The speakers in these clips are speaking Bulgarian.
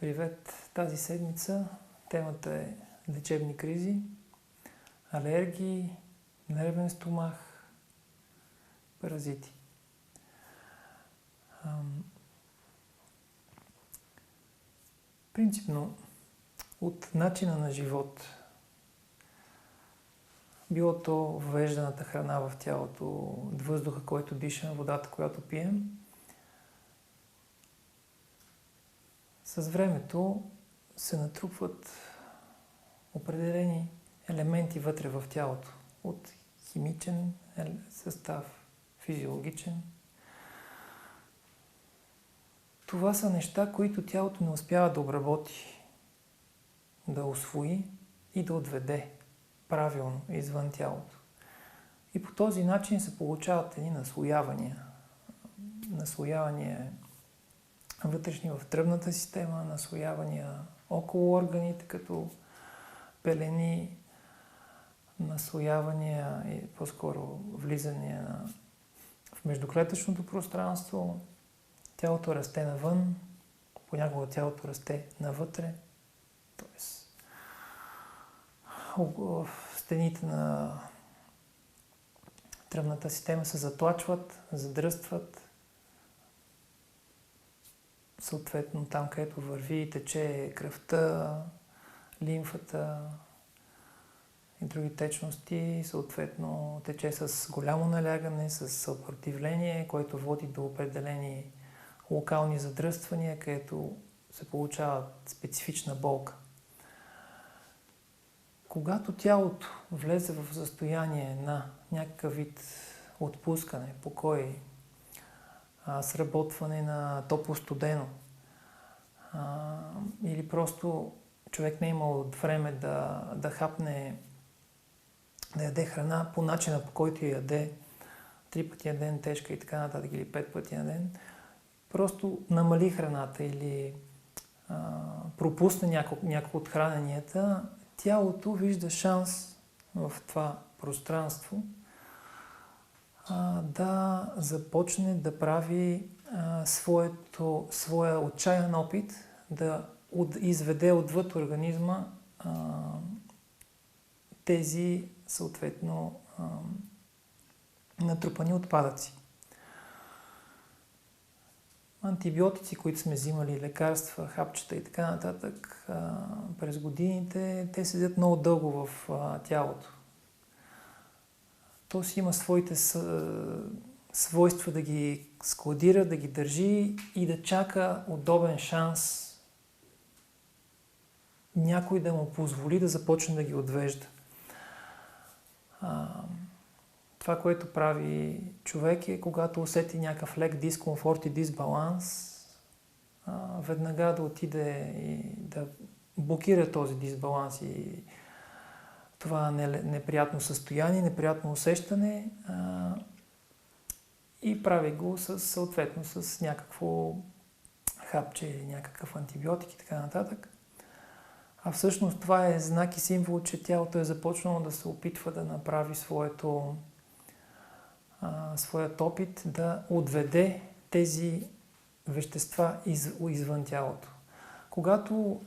Привет! Тази седмица темата е лечебни кризи, алергии, нервен стомах, паразити. Принципно от начина на живот, било то въвежданата храна в тялото, въздуха, който дишаме, водата, която пием, с времето се натрупват определени елементи вътре в тялото. От химичен състав, физиологичен. Това са неща, които тялото не успява да обработи, да усвои и да отведе правилно извън тялото. И по този начин се получават едни наслоявания. Наслоявания вътрешни в тръвната система, наслоявания около органите, като пелени, наслоявания и по-скоро влизания в междуклетъчното пространство. Тялото расте навън, понякога тялото расте навътре. Тоест, стените на тръвната система се затлачват, задръстват. Съответно, там, където върви и тече кръвта, лимфата и други течности, съответно тече с голямо налягане, с съпротивление, което води до определени локални задръствания, където се получава специфична болка. Когато тялото влезе в състояние на някакъв вид отпускане, покой, сработване на топло-студено, или просто човек не е имал време да хапне, да яде храна по начина, по който я яде, 3 пъти на ден тежка и така нататък, или 5 пъти на ден, просто намали храната или пропусне няколко от храненията, тялото вижда шанс в това пространство да започне да прави своя отчаян опит да изведе отвъд организма тези съответно натрупани отпадъци. Антибиотици, които сме взимали, лекарства, хапчета и така нататък, през годините, те седят много дълго в тялото. То си има своите свойства да ги складира, да ги държи и да чака удобен шанс някой да му позволи да започне да ги отвежда. Това, което прави човек е, когато усети някакъв лек дискомфорт и дисбаланс, веднага да отиде и да блокира този дисбаланс и това неприятно състояние, неприятно усещане и прави го съответно с някакво хапче или някакъв антибиотик и така нататък. А всъщност това е знак и символ, че тялото е започнало да се опитва да направи своят опит да отведе тези вещества извън тялото. Когато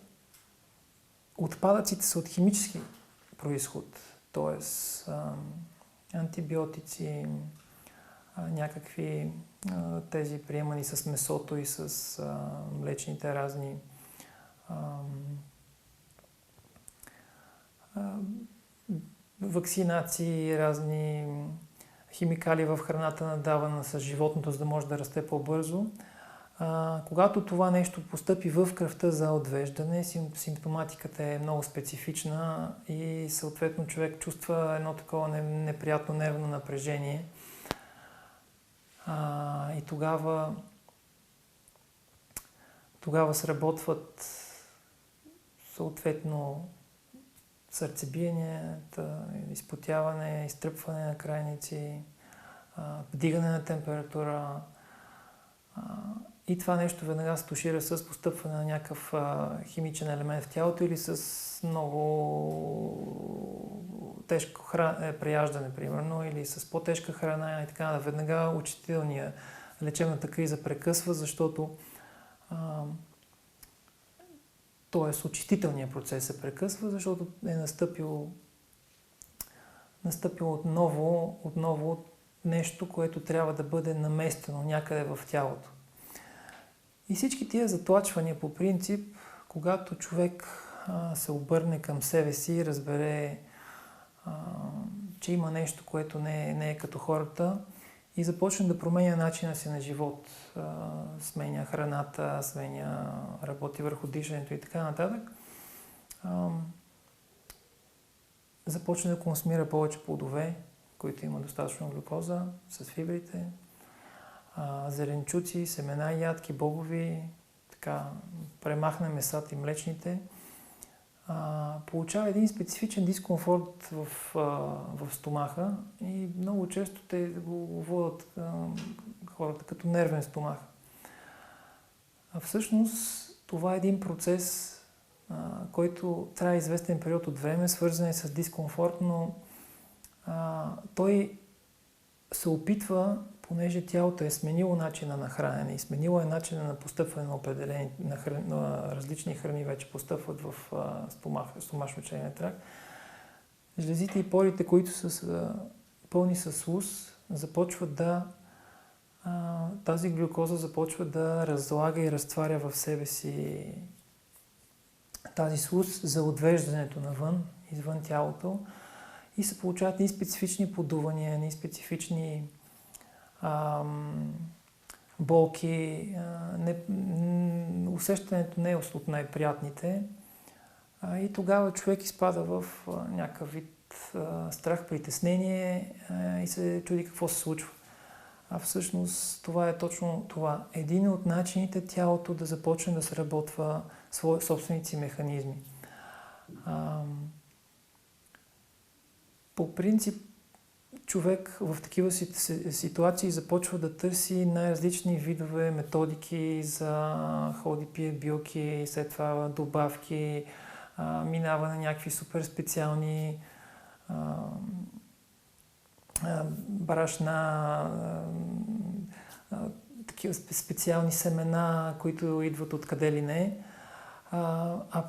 отпадъците са от химически произход, т.е. антибиотици, някакви тези приемани с месото и с млечните разни вакцинации, разни химикали в храната, надавана с животното, за да може да расте по-бързо. Когато това нещо постъпи в кръвта за отвеждане, симптоматиката е много специфична и съответно човек чувства едно такова неприятно нервно напрежение. И тогава сработват съответно сърцебиенията, изпотяване, изтръпване на крайници, вдигане на температура. И това нещо веднага се тушира с постъпване на някакъв химичен елемент в тялото или с много тежко преяждане, примерно, или с по-тежка храна и така. Веднага лечебната криза прекъсва, защото т.е. очистителният процес се прекъсва, защото е настъпило отново нещо, което трябва да бъде наместено някъде в тялото. И всички тия затлачвания по принцип, когато човек се обърне към себе си и разбере, че има нещо, което не е като хората и започне да променя начина си на живот, сменя храната, работи върху дишането и така нататък, започне да консумира повече плодове, които има достатъчно глюкоза, с фибрите, зеленчуци, семена, ядки, бобови, така, премахне месата и млечните, получава един специфичен дискомфорт в стомаха и много често те го водят хората като нервен стомах. А всъщност това е един процес, който трае известен период от време, свързан е с дискомфорт, но той се опитва, понеже тялото е сменило начина на хранене и сменило е начина на постъпване на определени на различни храни, вече постъпват в стомашно-черния тракт. Жлезите и порите, които са пълни с слуз, започват тази глюкоза започва да разлага и разтваря в себе си тази слуз за отвеждането навън, извън тялото, и се получават и специфични подувания, и специфични болки. Усещането не е от най-приятните. И тогава човек изпада в някакъв вид страх, притеснение и се чуди какво се случва. А всъщност това е точно това. Един от начините тялото да започне да сработва собствените си механизми. По принцип, човек в такива ситуации започва да търси най-различни видове методики за ходи, пие билки, след това добавки, минава на някакви супер специални брашна, такива специални семена, които идват откъде ли не,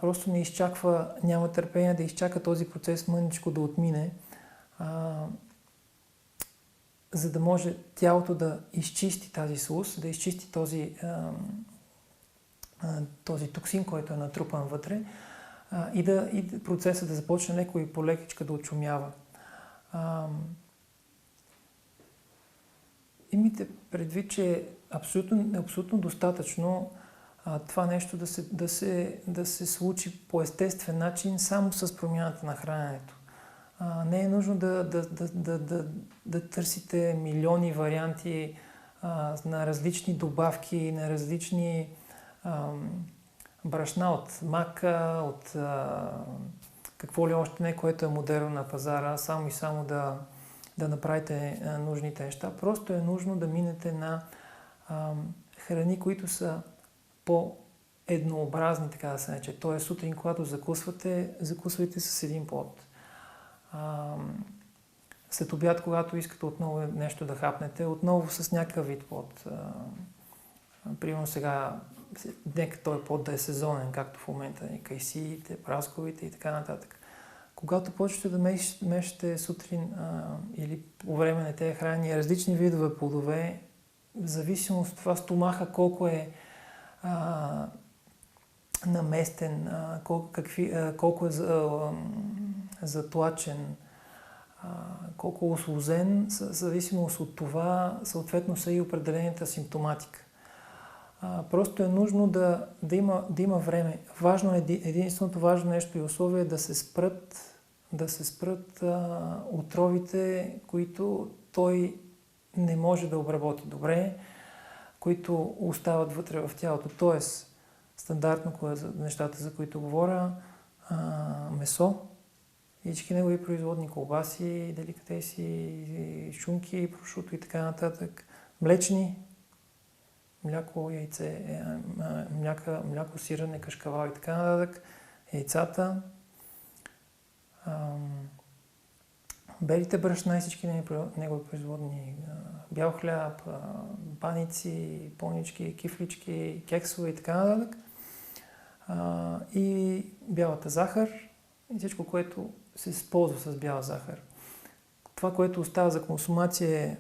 просто не изчаква, няма търпение да изчака този процес мъничко да отмине, за да може тялото да изчисти тази слуз, да изчисти този токсин, който е натрупан вътре, и процесът да започне леко и полекичка да отшумява. Имайте предвид, че е абсолютно достатъчно това нещо да се случи по естествен начин, само с промяната на храненето. Не е нужно да търсите милиони варианти на различни добавки, на различни брашна от мака, от какво ли още не, което е модерно на пазара, само и само да направите нужните неща. Просто е нужно да минете на храни, които са по-еднообразни, така да се нарече. Тоест сутрин, когато закусвайте с един плод. След обяд, когато искате отново нещо да хапнете, отново с някакъв вид плод. Примерно сега, нека този плод да е сезонен, както в момента, кайсиите, прасковите и така нататък. Когато почвате да мешате сутрин или по време на тези храни различни видове плодове, в зависимост от това стомаха колко е наместен, колко е затлачен, колко е усложен, в зависимост от това, съответно са и определената симптоматика. Просто е нужно да има време. Единственото важно нещо и условие е да се спрат отровите, които той не може да обработи добре, които остават вътре в тялото. Тоест, стандартно нещата, за които говоря, месо, всички негови производни, колбаси, деликатеси, шунки, прошуто и така нататък, млечни, мляко, яйце, мляко, сирене, кашкавал и така нататък, яйцата, белите брашна и всички негови производни, бял хляб, баници, понички, кифлички, кексове и така нататък. и бялата захар и всичко, което се използва с бяла захар. Това, което остава за консумация е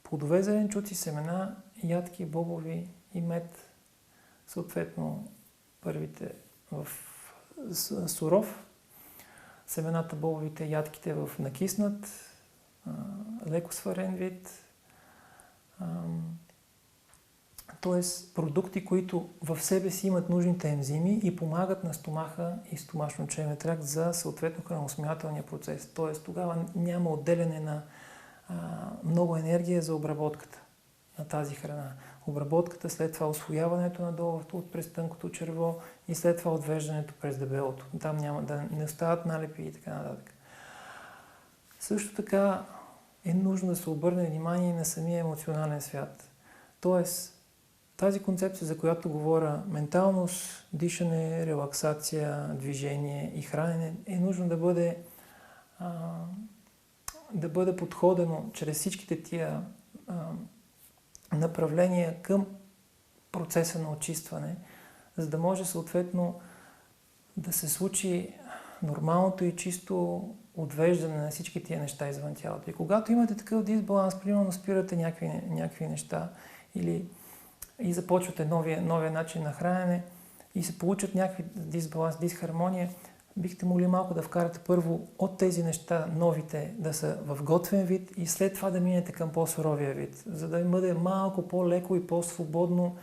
плодове, зеленчуци, семена, ядки, бобови и мед. Съответно, първите в суров, семената, бобовите, ядките в накиснат, леко сварен вид. Т.е. продукти, които в себе си имат нужните ензими и помагат на стомаха и стомашно-чревния тракт за съответно храносмилателния процес. Т.е. тогава няма отделяне на много енергия за обработката на тази храна. Обработката, след това усвояването надолу през тънкото черво и след това отвеждането през дебелото. Там няма да не остават налепи и така нататък. Също така е нужно да се обърне внимание на самия емоционален свят. Тоест, тази концепция, за която говоря, менталност, дишане, релаксация, движение и хранене, е нужно да бъде подходено чрез всичките тия направления към процеса на очистване, за да може съответно да се случи нормалното и чисто отвеждане на всички тия неща извън тялото. И когато имате такъв дисбаланс, примерно спирате някакви неща и започвате новия начин на хранене и се получат някакви дисбаланс, дисхармония, бихте могли малко да вкарате първо от тези неща, новите, да са в готвен вид и след това да минете към по-суровия вид, за да бъде малко по-леко и по-свободно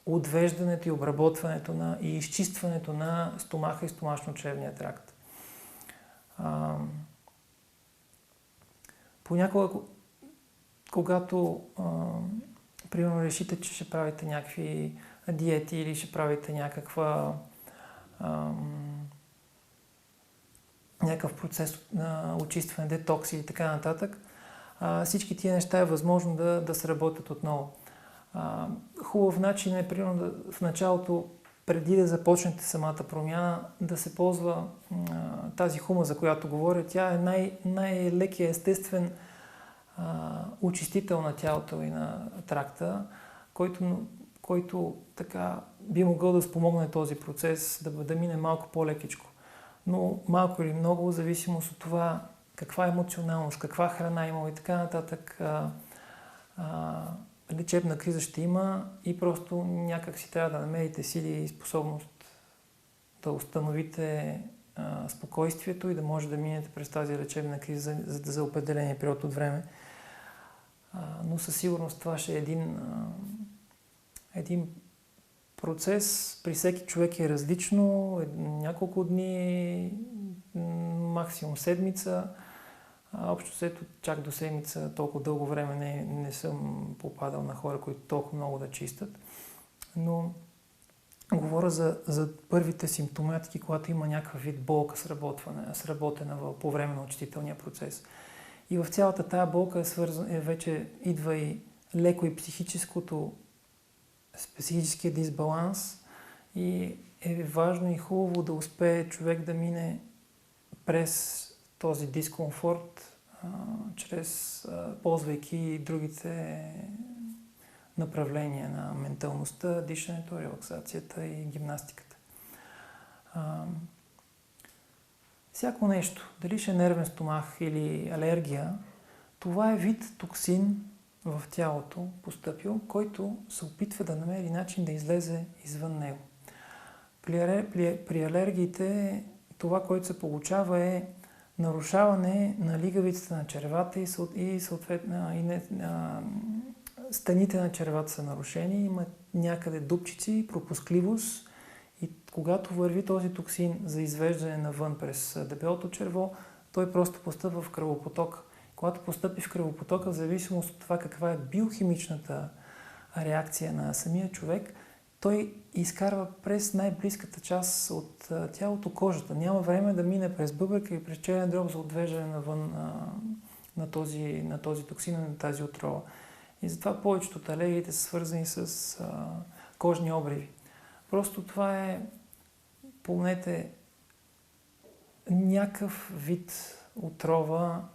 отвеждането и обработването и изчистването на стомаха и стомашно-чревния тракт. Понякога, когато примерно решите, че ще правите някакви диети или ще правите някакъв процес на очистване, детокси и така нататък, всички тия неща е възможно да сработят отново. Хубав начин е, примерно, в началото, преди да започнете самата промяна, да се ползва тази хума, за която говоря. Тя е най-лекия естествен очистител на тялото и на тракта, който така би могъл да спомогне този процес да мине малко по-лекичко. Но малко или много, в зависимост от това каква емоционалност, каква храна има и така нататък, лечебна криза ще има и просто някак си трябва да намерите сили и способност да установите спокойствието и да може да минете през тази лечебна криза за определения период от време. Но със сигурност това ще е един процес. При всеки човек е различно. Няколко дни, максимум седмица. Общо взето чак до седмица, толкова дълго време не съм попадал на хора, които толкова много да чистят. Но говоря за първите симптоматики, когато има някакъв вид болка сработена по време на очистителния процес. И в цялата тая болка вече идва и леко и психическия дисбаланс и е важно и хубаво да успее човек да мине през този дискомфорт, ползвайки другите направления на менталността, дишането, релаксацията и гимнастиката. Всяко нещо, дали ще е нервен стомах или алергия, това е вид токсин в тялото постъпил, който се опитва да намери начин да излезе извън него. При алергиите това, което се получава е нарушаване на лигавицата на червата и съответно стените на червата са нарушени, има някъде дупчици, пропускливост и когато върви този токсин за извеждане навън през дебелото черво, той просто постъпва в кръвопотока. Когато постъпи в кръвопотока, в зависимост от това каква е биохимичната реакция на самия човек, той изкарва през най-близката част от тялото кожата. Няма време да мине през бъбрека и през черен дроб за отвеждане навън на този токсин, на тази отрова. И затова повечето от алергиите са свързани с кожни обриви. Просто това е, помнете, някакъв вид отрова,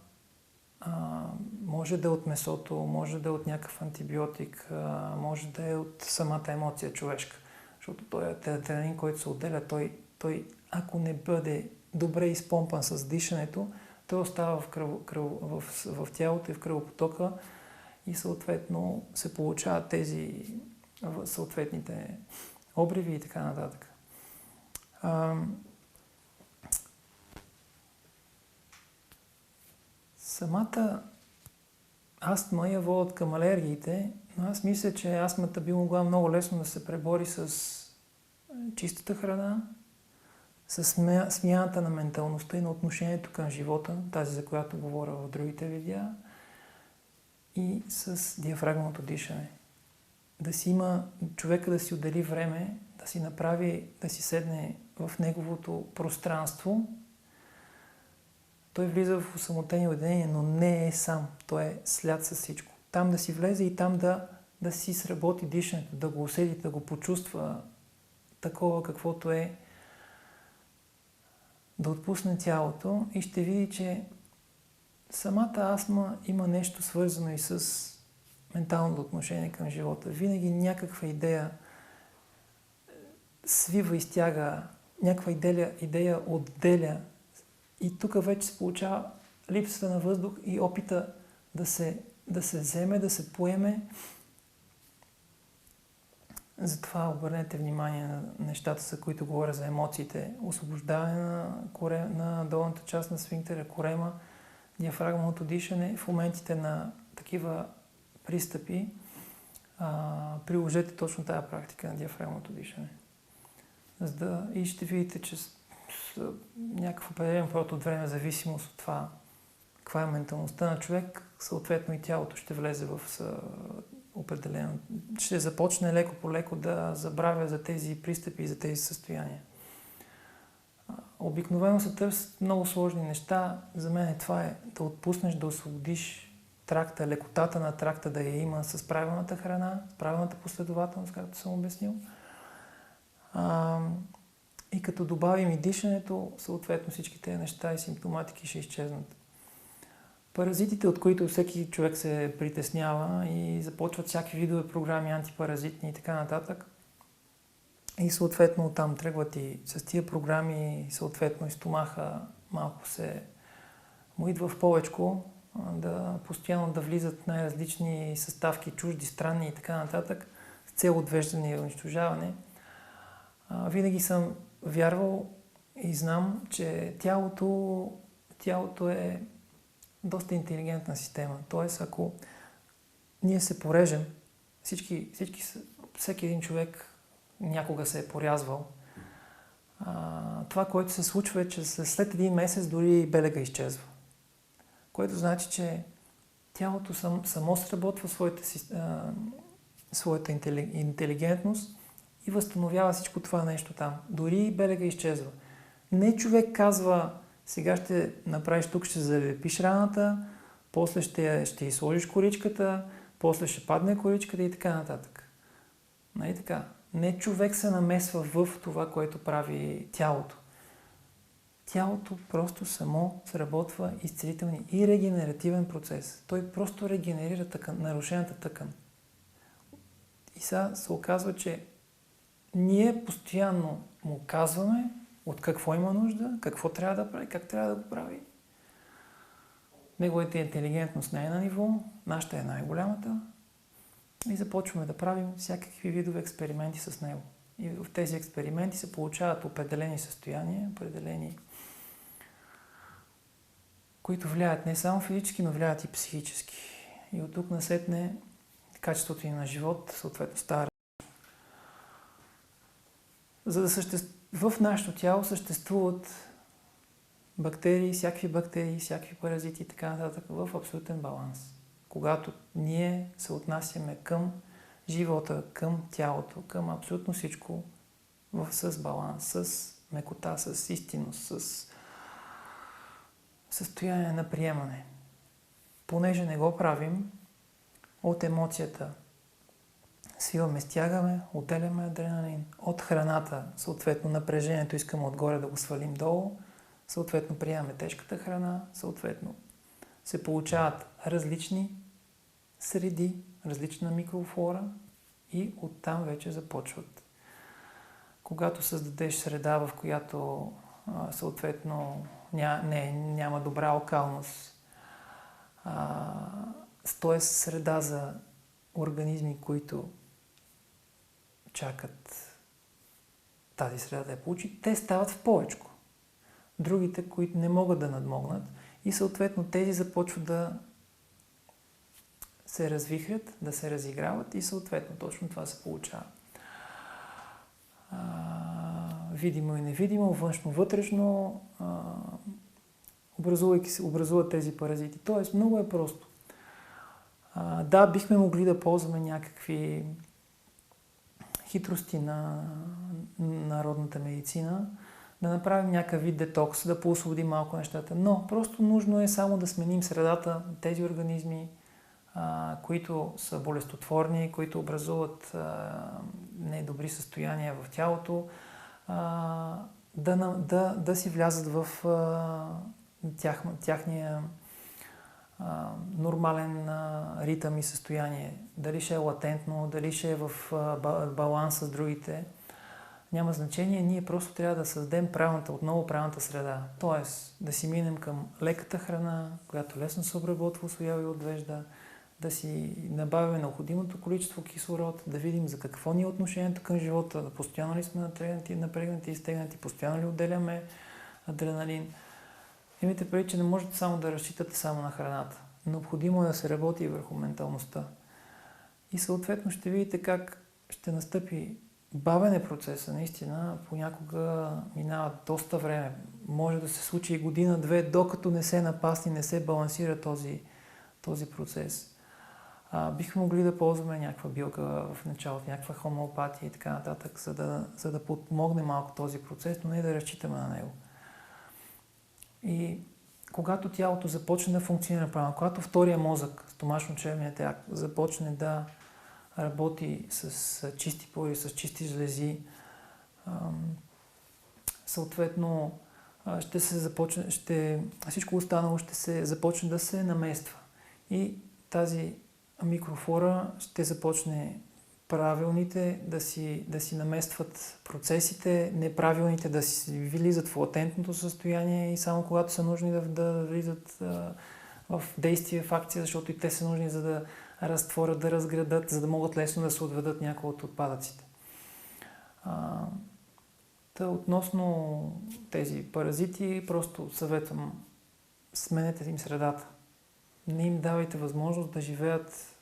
може да е от месото, може да е от някакъв антибиотик, може да е от самата емоция човешка. защото той адреналин, който се отделя, той ако не бъде добре изпомпан с дишането, той остава в тялото и в кръвопотока и съответно се получават тези съответните обриви и така нататък. Самата астма я водят към алергиите, но аз мисля, че астмата би могла много лесно да се пребори с чистата храна, с смяната на менталността и на отношението към живота, тази за която говоря в другите видеа, и с диафрагмалното дишане. Човека да си отдели време, да си седне в неговото пространство. Той влиза в осамотение уединение, но не е сам. Той е след с всичко. Там да си влезе и там да си сработи дишането, да го усети, да го почувства такова каквото е, да отпусне тялото и ще види, че самата астма има нещо свързано и с менталното отношение към живота. Винаги някаква идея свива и стяга, някаква идея отделя. И тук вече се получава липсата на въздух и опита да се вземе, да се поеме. Затова обърнете внимание на нещата, за които говоря, за емоциите. Освобождаване на долната част на сфинктера, корема, диафрагмалното дишане. В моментите на такива пристъпи приложете точно тази практика на диафрагмалното дишане. И ще видите, че с някакъв определен период от време, зависимост от това, каква е менталността на човек, съответно и тялото ще влезе в определено. Ще започне леко по леко да забравя за тези пристъпи и за тези състояния. Обикновено се търсят много сложни неща. За мен това е да отпуснеш, да освободиш тракта, лекотата на тракта да я има с правилната храна, с правилната последователност, както съм обяснил. И като добавим и дишането, съответно всички тези неща и симптоматики ще изчезнат. Паразитите, от които всеки човек се притеснява и започват всякакви видове програми, антипаразитни и така нататък. И съответно оттам тръгват и с тия програми, съответно и стомаха малко му идва в повечко, постоянно да влизат най-различни съставки, чужди, странни и така нататък, с цел отвеждане и унищожаване. Винаги съм вярвал и знам, че тялото е доста интелигентна система. Тоест, ако ние се порежем, всеки един човек някога се е порязвал, това, което се случва е, че след един месец дори белега изчезва. Което значи, че тялото само сработва своята интелигентност и възстановява всичко това нещо там. Дори белега изчезва. Не човек казва, сега ще направиш тук, ще залепиш раната, после ще изложиш коричката, после ще падне коричката и така нататък. Нали така? Не човек се намесва в това, което прави тялото. Тялото просто само сработва изцелителни и регенеративен процес. Той просто регенерира нарушената тъкан. И сега се оказва, че ние постоянно му казваме от какво има нужда, какво трябва да прави, как трябва да го прави. Неговата интелигентност не е на ниво, нашата е най-голямата. И започваме да правим всякакви видове експерименти с него. И в тези експерименти се получават определени състояния, които влияят не само физически, но влияят и психически. И от тук насетне качеството им на живот съответно става. За да в нашето тяло съществуват бактерии, всякакви паразити и така нататък в абсолютен баланс. Когато ние се отнасяме към живота, към тялото, към абсолютно всичко с баланс, с мекота, с истинност, с състояние на приемане. Понеже не го правим, от емоцията свиваме, стягаме, отделяме адреналин. От храната, съответно напрежението искаме отгоре да го свалим долу, съответно приемаме тежката храна, съответно се получават различни среди, различна микрофлора и оттам вече започват когато създадеш среда, в която съответно няма добра локалност, т.е. среда за организми, които чакат тази среда да я получи, те стават в повечко. Другите, които не могат да надмогнат и съответно тези започват да се развихрят, да се разиграват и съответно точно това се получава. Видимо и невидимо, външно-вътрешно, образуват тези паразити. Тоест, много е просто. Да, бихме могли да ползваме някакви хитрости на народната медицина, да направим някакъв вид детокс, да поосвободим малко нещата, но просто нужно е само да сменим средата, тези организми, които са болестотворни, които образуват недобри състояния в тялото, да си влязат в тяхния нормален ритъм и състояние. Дали ще е латентно, дали ще е в баланс с другите, няма значение. Ние просто трябва да създадем правилната среда. Тоест да си минем към леката храна, която лесно се обработва, усвоява и отвежда, да си набавим необходимото количество кислород, да видим за какво ни е отношението към живота, да постоянно ли сме напрегнати и стегнати, постоянно ли отделяме адреналин. Имайте предвид, че не можете само да разчитате само на храната. Необходимо е да се работи и върху менталността. И съответно ще видите как ще настъпи бавен е процеса, наистина. Понякога минава доста време. Може да се случи и година-две, докато не се напасни, не се балансира този процес. Бихме могли да ползваме някаква билка в началото, някаква хомеопатия и така нататък, за да подпомогне малко този процес, но не да разчитаме на него. И когато тялото започне да функционира правилно, когато втория мозък, стомашно-червеният тракт, започне да работи с чисти пори, с чисти жлези, съответно всичко останало ще се започне да се намества. И тази микрофлора ще започне правилните да си наместват процесите, неправилните да си влизат в латентното състояние и само когато са нужни да влизат в действие, в акция, защото и те са нужни за да разтворят, да разградат, за да могат лесно да се отведат някои от отпадъците. Относно тези паразити, просто съветвам, сменете им средата. Не им давайте възможност да живеят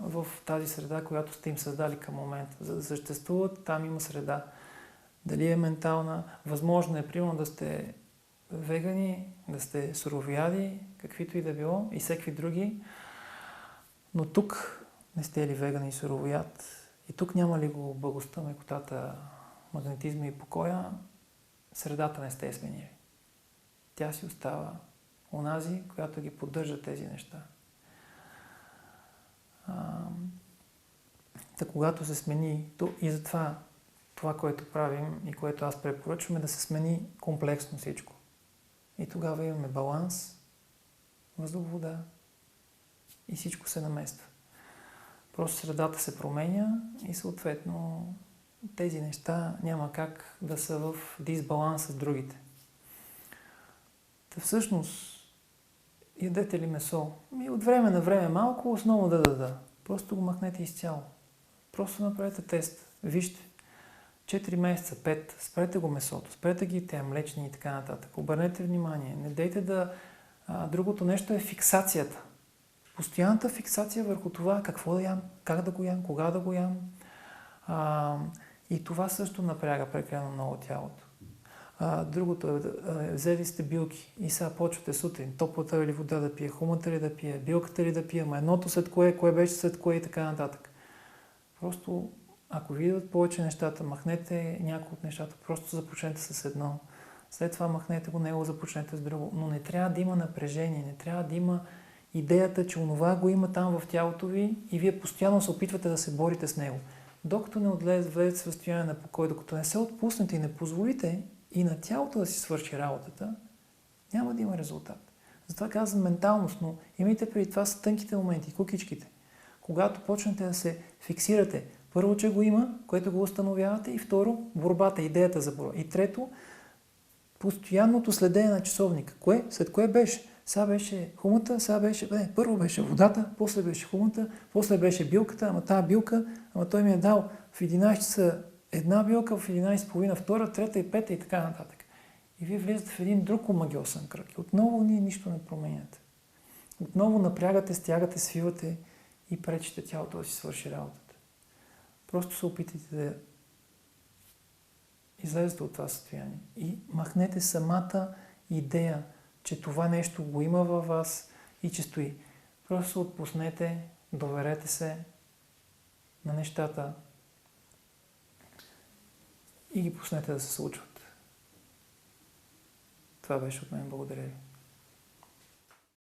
в тази среда, която сте им създали към момента. За да съществуват, там има среда. Дали е ментална, възможно е, примерно, да сте вегани, да сте суровояди, каквито и да било, и всеки други, но тук не сте ли веган и суровояд, и тук няма ли го благостта, мекотата, магнетизма и покоя, средата не сте сменили. Тя си остава онази, която ги поддържа тези неща. Когато се смени, и затова това, което правим и което аз препоръчвам, е да се смени комплексно всичко. И тогава имаме баланс, въздух, вода и всичко се намества. Просто средата се променя и съответно тези неща няма как да са в дисбаланс с другите. Всъщност, ядете ли месо? От време на време малко, основно да. Просто го махнете изцяло. Просто направете тест. Вижте. 4 месеца, 5, спрете го месото, спрете ги те млечни и така нататък. Обърнете внимание. Не дейте да... Другото нещо е фиксацията. Постоянната фиксация върху това какво да ям, как да го ям, кога да го ям. И това също напряга прекалено много тялото. Другото е, взели сте билки и сега почвате сутрин, топлата ли вода да пие, хумата ли да пие, билката ли да пие, едното след кое беше след кое и така нататък. Просто, ако ви идват повече нещата, махнете някои от нещата, просто започнете с едно. След това махнете го него, започнете с друго. Но не трябва да има напрежение, не трябва да има идеята, че онова го има там в тялото ви и вие постоянно се опитвате да се борите с него. Докато не влезете в състояние на покой, докато не се отпуснете и не позволите и на тялото да си свърши работата, няма да има резултат. Затова казвам менталност, но имайте преди това са тънките моменти, кукичките. Когато почнете да се фиксирате, Първо, че го има, което го установявате, и второ, борбата, идеята за борба. И трето, постоянното следене на часовника. След кое беше? Сега беше хумата, първо беше водата, после беше хумата, после беше билката, ама тази билка, той ми е дал в 11 часа една билка, в 11:30 втора, трета и пета и така нататък. И вие влизате в един друг омагьосан кръг. И отново ние нищо не променяте. Отново напрягате, стягате, свивате и пречите тялото да си свърши работата. Просто се опитайте да излезете от това състояние и махнете самата идея, че това нещо го има във вас и че стои. Просто отпуснете, доверете се на нещата и ги пуснете да се случват. Това беше от мен. Благодаря ви.